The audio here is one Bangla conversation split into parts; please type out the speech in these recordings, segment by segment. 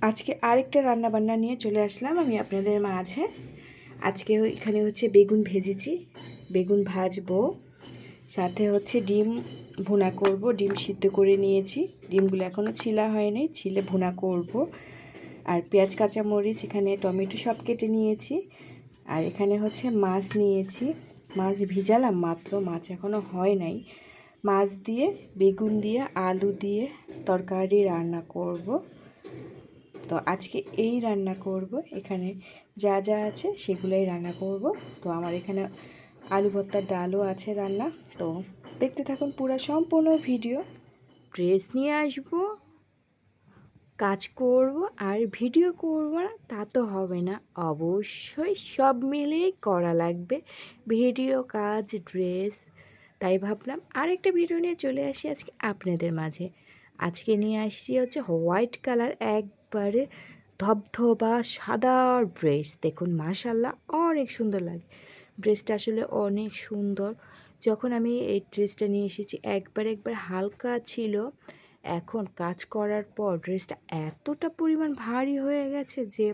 আজকে আরেকটা রান্না বান্না নিয়ে চলে আসলাম আমি আপনাদের মাঝে। আজকে এখানে হচ্ছে বেগুন ভেজেছি, বেগুন ভাজবো, সাথে হচ্ছে ডিম ভুনা করব। ডিম সিদ্ধ করে নিয়েছি, ডিমগুলো এখনও ছিলা হয়নি, ছিলে ভুনা করব। আর পেঁয়াজ কাঁচামরিচ এখানে টমেটো সব কেটে নিয়েছি। আর এখানে হচ্ছে মাছ নিয়েছি, মাছ ভিজালাম মাত্র, মাছ এখনও হয় নাই। মাছ দিয়ে বেগুন দিয়ে আলু দিয়ে তরকারি রান্না করব। তো আজকে এই রান্না করব, এখানে যা যা আছে সেগুলোই রান্না করব। তো আমার এখানে আলু ভর্তার ডালও আছে রান্না। তো দেখতে থাকুন পুরো সম্পূর্ণ ভিডিও। ড্রেস নিয়ে আসবো, কাজ করব আর ভিডিও করব না তা তো হবে না, অবশ্যই সব মিলেই করা লাগবে, ভিডিও, কাজ, ড্রেস। তাই ভাবলাম আরেকটা ভিডিও নিয়ে চলে আসি আজকে আপনাদের মাঝে। আজকে নিয়ে আসছি হচ্ছে হোয়াইট কালার, একবারে ধবধবা সাদা ড্রেস। দেখুন মাশাল্লাহ অনেক সুন্দর লাগে ড্রেসটা, আসলে অনেক সুন্দর। যখন আমি এই ড্রেসটা নিয়ে এসেছি একবার হালকা ছিল, এখন কাজ করার পর ড্রেসটা এতটা পরিমাণ ভারী হয়ে গেছে যে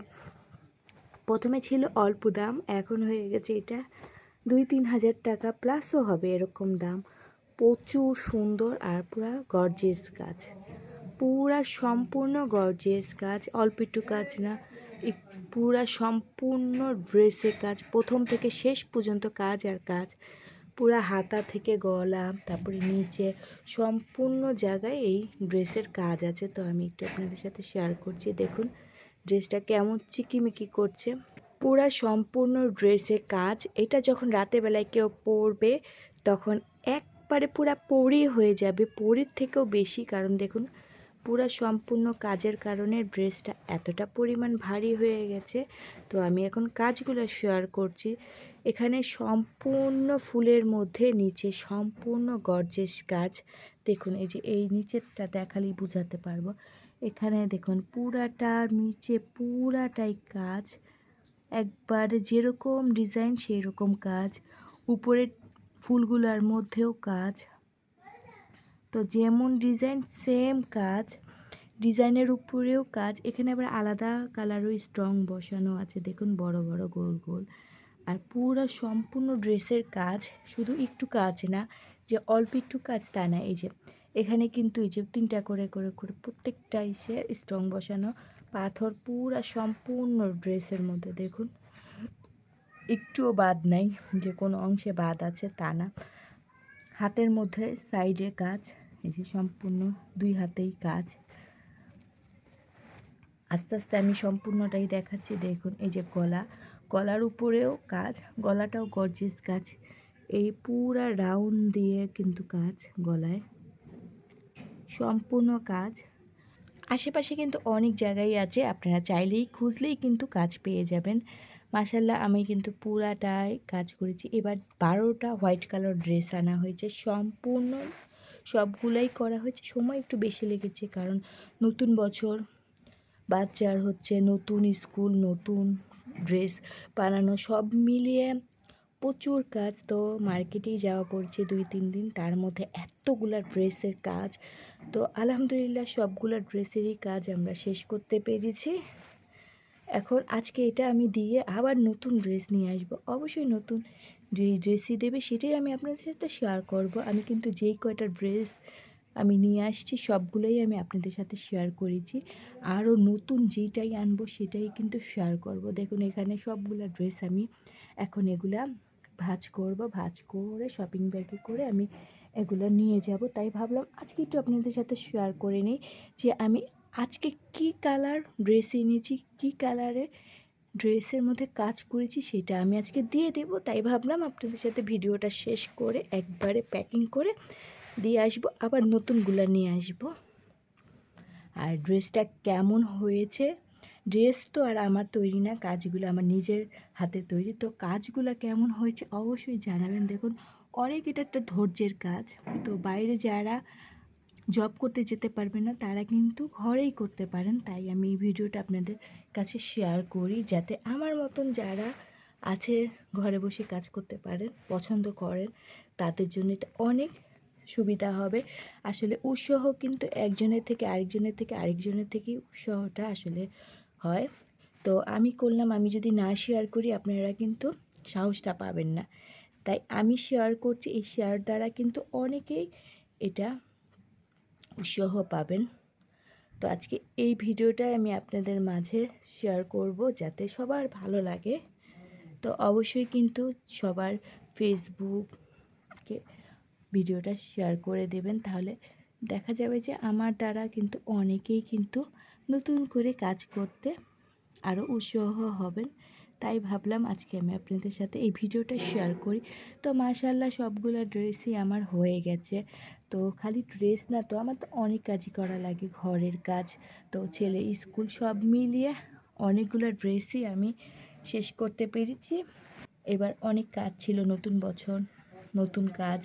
প্রথমে ছিল অল্প দাম, এখন হয়ে গেছে এটা 2-3 হাজার টাকা প্লাসও হবে এরকম দাম। প্রচুর সুন্দর আর পুরা গর্জিয়াস কাজ, পুরা সম্পূর্ণ গর্জিয়াস কাজ, অল্প একটু কাজ না, পুরা সম্পূর্ণ ড্রেসে কাজ, প্রথম থেকে শেষ পর্যন্ত কাজ আর কাজ। পুরা হাতা থেকে গলা, তারপরে নিচে সম্পূর্ণ জায়গায় এই ড্রেসের কাজ আছে। তো আমি একটু আপনাদের সাথে শেয়ার করছি, দেখুন ড্রেসটা কেমন চিকিমিকি করছে। পুরা সম্পূর্ণ ড্রেসে কাজ। এটা যখন রাতের বেলায় কেউ পরবে তখন একবারে পুরা পরি হয়ে যাবে, পরির থেকেও বেশি। কারণ দেখুন পুরা সম্পূর্ণ কাজের কারণে ড্রেসটা এতটা পরিমাণ ভারী হয়ে গেছে। তো আমি এখন কাজগুলো শেয়ার করছি। এখানে সম্পূর্ণ ফুলের মধ্যে নিচে সম্পূর্ণ গর্জিয়াস কাজ। দেখুন এই যে এই নিচেরটা দেখালেই বোঝাতে পারবো। এখানে দেখুন পুরাটার নিচে পুরাটাই কাজ, একবারে যেরকম ডিজাইন সেই রকম কাজ। উপরের ফুলগুলোর মধ্যেও কাজ, তো যেমন ডিজাইন সেম কাজ, ডিজাইনের উপরেও কাজ। এখানে আবার আলাদা কালারও স্ট্রং বসানো আছে, দেখুন বড় বড় গোল গোল। আর পুরো সম্পূর্ণ ড্রেসের কাজ, শুধু একটু কাজ না যে অল্প একটু কাজ তা না। এই যে এখানে কিন্তু এই যে 3টা করে করে করে প্রত্যেকটা সে স্ট্রং বসানো পাথর, পুরো সম্পূর্ণ ড্রেসের মধ্যে দেখুন একটুও বাদ নাই, যে কোনো অংশে বাদ আছে তা না। হাতের মধ্যে সাইডে কাজ, এই যে সম্পূর্ণ 2 হাতেই কাজ। আস্তে আস্তে আমি সম্পূর্ণটাই দেখাচ্ছি। দেখুন এই যে গলা, গলার উপরেও কাজ, গলাটাও গর্জিয়াস কাজ। এই পুরা রাউন্ড দিয়ে কিন্তু কাজ, গলায় সম্পূর্ণ কাজ। আশেপাশে কিন্তু অনেক জায়গায় আছে, আপনারা চাইলেই খুঁজলেই কিন্তু কাজ পেয়ে যাবেন। মাশাল্লাহ আমি কিন্তু পুরাটাই কাজ করেছি। এবার 12টা হোয়াইট কালার ড্রেস আনা হয়েছে, সম্পূর্ণ সবগুলাই করা হয়েছে। সময় একটু বেশি লেগেছে, কারণ নতুন বছর, বাচ্চার হচ্ছে নতুন স্কুল, নতুন ড্রেস বানানো, সব মিলিয়ে প্রচুর কাজ। তো মার্কেটেই যাওয়া পড়ছে 2-3 দিন, তার মধ্যে এতগুলা ড্রেসের কাজ। তো আলহামদুলিল্লাহ সবগুলো ড্রেসেরই কাজ আমরা শেষ করতে পেরেছি। এখন আজকে এটা আমি দিয়ে আবার নতুন ড্রেস নিয়ে আসবো, অবশ্যই নতুন যেই ড্রেসই দেবে সেটাই আমি আপনাদের সাথে শেয়ার করব। আমি কিন্তু যেই কয়টা ড্রেস আমি নিয়ে আসছি সবগুলোই আমি আপনাদের সাথে শেয়ার করেছি, আরও নতুন যেইটাই আনবো সেটাই কিন্তু শেয়ার করব। দেখুন এখানে সবগুলো ড্রেস আমি এখন এগুলা ভাঁজ করব, ভাঁজ করে শপিং ব্যাগে করে আমি এগুলো নিয়ে যাব। তাই ভাবলাম আজকে একটু আপনাদের সাথে শেয়ার করে নিই যে আমি আজকে কি কালার ড্রেস এনেছি, কি কালারে ড্রেসের মধ্যে কাজ করেছি সেটা আমি আজকে দিয়ে দেব। তাই ভাবলাম আপনাদের সাথে ভিডিওটা শেষ করে একবারে প্যাকিং করে দিয়ে আসবো, আবার নতুনগুলো নিয়ে আসবো। আর ড্রেসটা কেমন হয়েছে, ড্রেস তো আর আমার তৈরি না, কাজগুলো আমার নিজের হাতে তৈরি। তো কাজগুলো কেমন হয়েছে অবশ্যই জানাবেন। দেখুন অনেক এটা একটা ধৈর্যের কাজ। তো বাইরে যারা জব করতে যেতে পারবে না তারা কিন্তু ঘরেই করতে পারেন। তাই আমি এই ভিডিওটা আপনাদের কাছে শেয়ার করি, যাতে আমার মতন যারা আছে ঘরে বসে কাজ করতে পারেন, পছন্দ করেন, তাদের জন্য এটা অনেক সুবিধা হবে। আসলে উৎসাহ কিন্তু একজনের থেকে আরেকজনের থেকে উৎসাহটা আসলে হয়। তো আমি করলাম, আমি যদি না শেয়ার করি আপনারা কিন্তু সাহসটা পাবেন না, তাই আমি শেয়ার করছি। এই শেয়ার দ্বারা কিন্তু অনেকেই এটা উৎসাহ পাবেন। তো আজকে এই ভিডিওটা আমি আপনাদের মাঝে শেয়ার করব যাতে সবার ভালো লাগে। তো অবশ্যই কিন্তু সবার ফেসবুকে ভিডিওটা শেয়ার করে দেবেন, তাহলে দেখা যাবে যে আমার দ্বারা কিন্তু অনেকেই কিন্তু নতুন করে কাজ করতে আরও উৎসাহ হবেন। তাই ভাবলাম আজকে আমি আপনাদের সাথে এই ভিডিওটা শেয়ার করি। তো মাশাআল্লাহ সবগুলো ড্রেসই আমার হয়ে গেছে। তো খালি ড্রেস না, তো আমার তো অনেক কাজই করা লাগে, ঘরের কাজ, তো ছেলে স্কুল, সব মিলিয়ে অনেকগুলো ড্রেসই আমি শেষ করতে পেরেছি। এবার অনেক কাজ ছিল, নতুন বছর নতুন কাজ।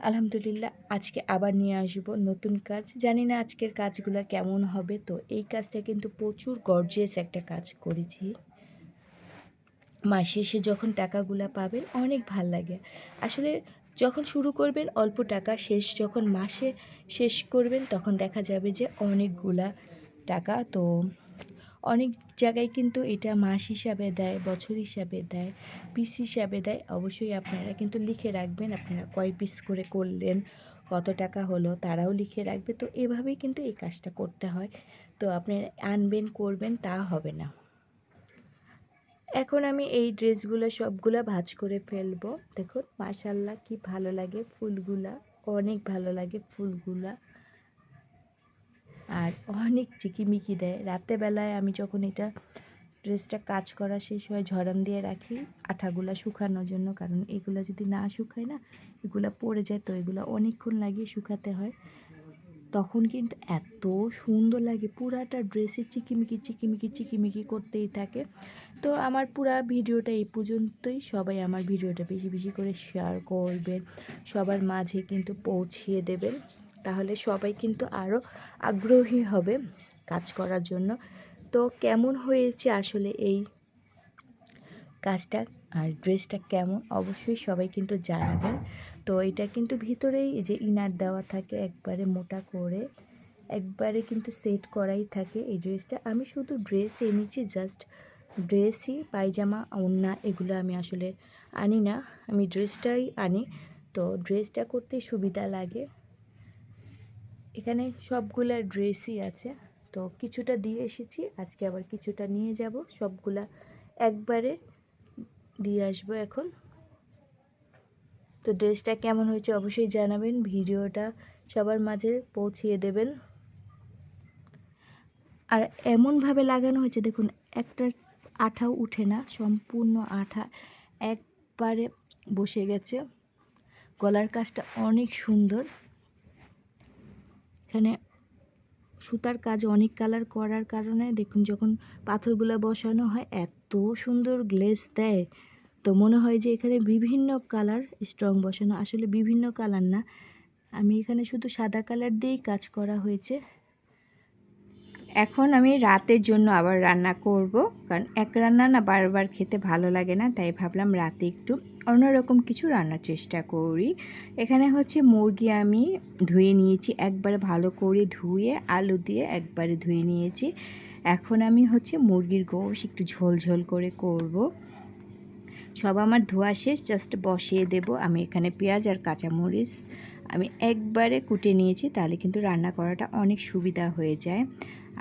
আলহামদুলিল্লাহ আজকে আবার নিয়ে আসবো নতুন কাজ। জানি না আজকের কাজগুলো কেমন হবে। তো এই কাজটা কিন্তু প্রচুর গর্জিয়াস একটা কাজ করেছি। মাস শেষে যখন টাকাগুলো পাবেন অনেক ভাল লাগে। আসলে যখন শুরু করবেন অল্প টাকা, যখন মাসে শেষ করবেন তখন দেখা যাবে যে অনেকগুলা টাকা। তো অনেক জায়গায় কিন্তু এটা মাস হিসাবে দেয়, বছর হিসাবে দেয়, পিস হিসাবে দেয়। অবশ্যই আপনারা কিন্তু লিখে রাখবেন আপনারা কয় পিস করে করলেন, কত টাকা হলো, তারাও লিখে রাখবে। তো এভাবেই কিন্তু এই কাজটা করতে হয়। তো আপনারা আনবেন করবেন তা হবে না। এখন আমি এই ড্রেসগুলো সবগুলা ভাঁজ করে ফেলবো। দেখুন মাশাআল্লাহ কি ভালো লাগে ফুলগুলা, অনেক ভালো লাগে ফুলগুলা, আর অনেক চিকিমিকি দেয়। রাতেরবেলায় আমি যখন এটা ড্রেসটা কাজ করা শেষ হয় ঝরান দিয়ে রাখি আঠাগুলা শুকানোর জন্য, কারণ এগুলো যদি না শুকায় না এগুলো পড়ে যায়। তো এগুলো অনেকক্ষণ লাগিয়ে শুকাতে হয়, তখন কিন্তু এত সুন্দর লাগে। পুরাটা ড্রেসে চিকিমিকি চিকিমিকি চিকিমিকি করতেই থাকে। তো আমার পুরা ভিডিওটা এই পর্যন্তই। সবাই আমার ভিডিওটা বেশি বেশি করে শেয়ার করবেন, সবার মাঝে কিন্তু পৌঁছিয়ে দেবেন, তাহলে সবাই কিন্তু আরও আগ্রহী হবে কাজ করার জন্য। তো কেমন হয়েছে আসলে এই কাজটা আর ড্রেসটা কেমন অবশ্যই সবাই কিন্তু জানাবেন। তো এটা কিন্তু ভিতরেই যে ইনার দেওয়া থাকে একবারে মোটা করে, একবারে কিন্তু সেট করাই থাকে এই ড্রেসটা। আমি শুধু ড্রেস এনেছি, জাস্ট ড্রেসই, পায়জামা ওড়না এগুলো আমি আসলে আনি না, আমি ড্রেসটাই আনি। তো ড্রেসটা করতে সুবিধা লাগে। এখানে সবগুলা ড্রেসই আছে। তো কিছুটা দিয়ে এসেছি, আজকে আবার কিছুটা নিয়ে যাব, সবগুলা একবারে দিয়ে আসবো এখন। তো ড্রেসটা কেমন হয়েছে অবশ্যই জানাবেন, ভিডিওটা সবার মাঝে পৌঁছিয়ে দেবেন। আর এমনভাবে লাগানো হয়েছে দেখুন, একটা আঠাও উঠে না, সম্পূর্ণ আঠা একবারে বসে গেছে। গলার কাজটা অনেক সুন্দর, এখানে সুতার কাজ অনেক কালার করার কারণে দেখুন যখন পাথরগুলো বসানো হয় এত সুন্দর গ্লেজ দেয়। তো মনে হয় যে এখানে বিভিন্ন কালার স্ট্রং বসানো, আসলে বিভিন্ন কালার না, আমি এখানে শুধু সাদা কালার দিয়েই কাজ করা হয়েছে। এখন আমি রাতের জন্য আবার রান্না করব, কারণ এক রান্না না বারবার খেতে ভালো লাগে না, তাই ভাবলাম রাতে একটু অন্যরকম কিছু রান্নার চেষ্টা করি। এখানে হচ্ছে মুরগি আমি ধুয়ে নিয়েছি, একবারে ভালো করে ধুয়ে আলু দিয়ে একবারে ধুয়ে নিয়েছি। এখন আমি হচ্ছে মুরগির গোশ একটু ঝোল ঝোল করে করব। সব আমার ধোয়া শেষ, জাস্ট বসিয়ে দেব। আমি এখানে পেঁয়াজ আর কাঁচামরিচ আমি একবারে কুটে নিয়েছি, তাহলে কিন্তু রান্না করাটা অনেক সুবিধা হয়ে যায়।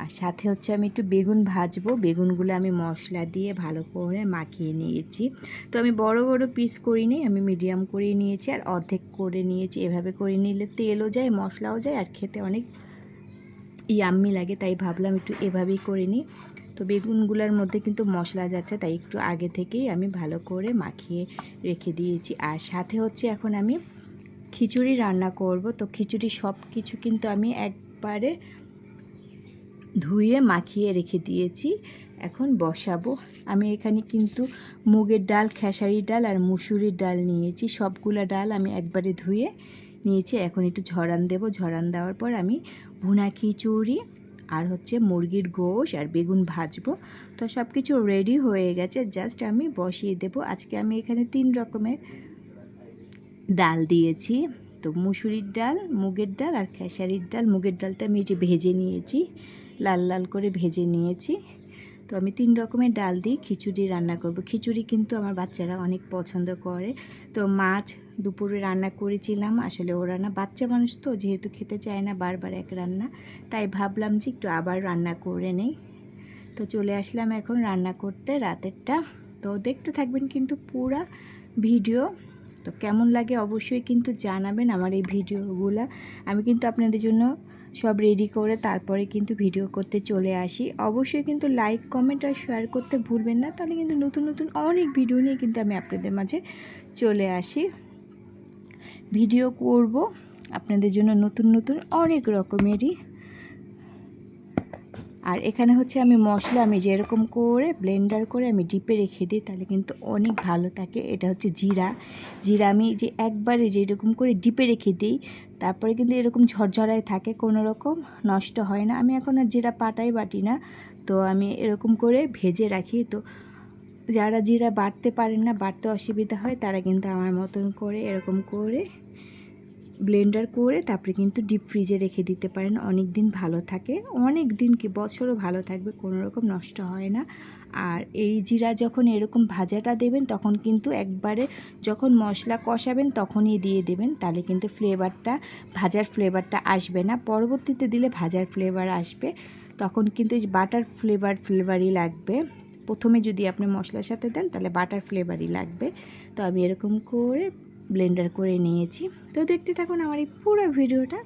আর সাথে হচ্ছে আমি একটু বেগুন ভাজবো, বেগুনগুলো আমি মশলা দিয়ে ভালো করে মাখিয়ে নিয়েছি। তো আমি বড় বড় পিস করিনি, আমি মিডিয়াম করে নিয়েছি আর অর্ধেক করে নিয়েছি। এভাবে করে নিলে তেলও যায়, মশলাও যায়, আর খেতে অনেক ইয়াম্মি লাগে, তাই ভাবলাম একটু এভাবেই করে নিই। তো বেগুনগুলোর মধ্যে কিন্তু মশলা যাচ্ছে, তাই একটু আগে থেকেই আমি ভালো করে মাখিয়ে রেখে দিয়েছি। আর সাথে হচ্ছে এখন আমি খিচুড়ি রান্না করব। তো খিচুড়ি সব কিছু কিন্তু আমি একবারে ধুয়ে মাখিয়ে রেখে দিয়েছি, এখন বসাবো। আমি এখানে কিন্তু মুগের ডাল, খেসারির ডাল আর মুসুরির ডাল নিয়েছি, সবগুলা ডাল আমি একবারে ধুয়ে নিয়েছি। এখন একটু ঝরান দেব, ঝরান দেওয়ার পর আমি ভুনা খিচুড়ি আর হচ্ছে মুরগির গোশ আর বেগুন ভাজবো। তো সব কিছু রেডি হয়ে গেছে, জাস্ট আমি বসিয়ে দেব। আজকে আমি এখানে 3 রকমের ডাল দিয়েছি। তো মুসুরির ডাল, মুগের ডাল আর খেসারির ডাল। মুগের ডালটা আমি এই যে ভেজে নিয়েছি, লাল লাল করে ভেজে নিয়েছি। তো আমি 3 রকমের ডাল দিয়ে খিচুড়ি রান্না করব। খিচুড়ি কিন্তু আমার বাচ্চারা অনেক পছন্দ করে। তো মাছ দুপুরে রান্না করেছিলাম, আসলে ওরা না বাচ্চা মানুষ তো যেহেতু খেতে চায় না বারবার এক রান্না, তাই ভাবলাম যে একটু আবার রান্না করে নেই। তো চলে আসলাম এখন রান্না করতে রাতেরটা। তো দেখতে থাকবেন কিন্তু পুরা ভিডিও। তো কেমন লাগে অবশ্যই কিন্তু জানাবেন আমার এই ভিডিওগুলো। আমি কিন্তু আপনাদের জন্য সব রেডি করে তারপরে কিন্তু ভিডিও করতে চলে আসি। অবশ্যই কিন্তু লাইক, কমেন্ট আর শেয়ার করতে ভুলবেন না, তাহলে কিন্তু নতুন নতুন অনেক ভিডিও নিয়ে কিন্তু আমি আপনাদের মাঝে চলে আসি। ভিডিও করব আপনাদের জন্য নতুন নতুন অনেক রকমেরই। আর এখানে হচ্ছে আমি মশলা আমি যেরকম করে ব্লেন্ডার করে আমি ডিপে রেখে দিই, তাহলে কিন্তু অনেক ভালো থাকে। এটা হচ্ছে জিরা। জিরা আমি যে একবারে যেরকম করে ডিপে রেখে দিই, তারপরে কিন্তু এরকম ঝরঝরায় থাকে, কোনো রকম নষ্ট হয় না। আমি এখন আর জিরা পাটাই বাটি না, তো আমি এরকম করে ভেজে রাখি। তো যারা জিরা বাটতে পারেন না, বাটতে অসুবিধা হয়, তারা কিন্তু আমার মতন করে এরকম করে ব্লেন্ডার করে তারপরে কিন্তু ডিপ ফ্রিজে রেখে দিতে পারেন। অনেক দিন ভালো থাকে, অনেক দিন কি বছরও ভালো থাকবে, কোনো রকম নষ্ট হয় না। আর এই জিরা যখন এরকম ভাজাটা দেবেন, তখন কিন্তু একবারে যখন মশলা কষাবেন তখনই দিয়ে দেবেন, তাহলে কিন্তু ফ্লেভারটা, ভাজার ফ্লেভারটা আসবে না। পরবর্তীতে দিলে ভাজার ফ্লেভার আসবে, তখন কিন্তু এই বাটার ফ্লেভারই লাগবে। প্রথমে যদি আপনি মশলার সাথে দেন তাহলে বাটার ফ্লেভারই লাগবে। তো আমি এরকম করে ব্লেন্ডার করে নিয়েছি। তো দেখতে থাকুন আমার এই পুরো ভিডিওটা।